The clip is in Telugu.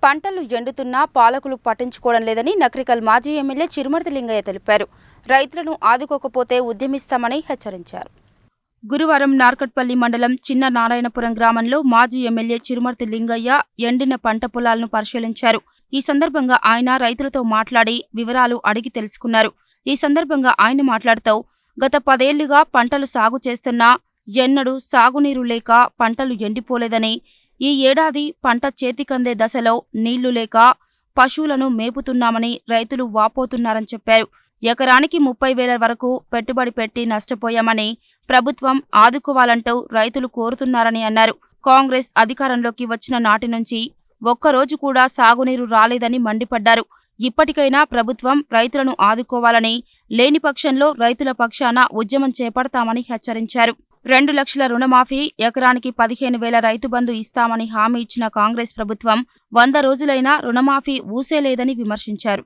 పంటలు ఎండుతున్నా పాలకులు పట్టించుకోవడం లేదని నకరికల్ మాజీ ఎమ్మెల్యే చిరుమర్తి లింగయ్య తెలిపారు. రైతులను ఆదుకోకపోతే ఉద్యమిస్తామని హెచ్చరించారు. గురువారం నార్కట్పల్లి మండలం చిన్న నారాయణపురం గ్రామంలో మాజీ ఎమ్మెల్యే చిరుమర్తి లింగయ్య ఎండిన పంట పొలాలను పరిశీలించారు. ఈ సందర్భంగా ఆయన రైతులతో మాట్లాడి వివరాలు అడిగి తెలుసుకున్నారు. ఈ సందర్భంగా ఆయన మాట్లాడుతూ గత 10 ఏళ్లుగా పంటలు సాగు చేస్తున్నా ఎన్నడూ సాగునీరు లేక పంటలు ఎండిపోలేదని, ఈ ఏడాది పంట చేతికందే దశలో నీళ్లు లేక పశువులను మేపుతున్నామని రైతులు వాపోతున్నారని చెప్పారు. ఎకరానికి 30,000 వరకు పెట్టుబడి పెట్టి నష్టపోయామని, ప్రభుత్వం ఆదుకోవాలంటూ రైతులు కోరుతున్నారని అన్నారు. కాంగ్రెస్ అధికారంలోకి వచ్చిన నాటి నుంచి ఒక్కరోజు కూడా సాగునీరు రాలేదని మండిపడ్డారు. ఇప్పటికైనా ప్రభుత్వం రైతులను ఆదుకోవాలని, లేని పక్షంలో రైతుల పక్షాన ఉద్యమం చేపడతామని హెచ్చరించారు. 2 లక్షల రుణమాఫీ, ఎకరానికి 15,000 రైతు బంధు ఇస్తామని హామీ ఇచ్చిన కాంగ్రెస్ ప్రభుత్వం 100 రోజులైనా రుణమాఫీ ఊసేలేదని విమర్శించారు.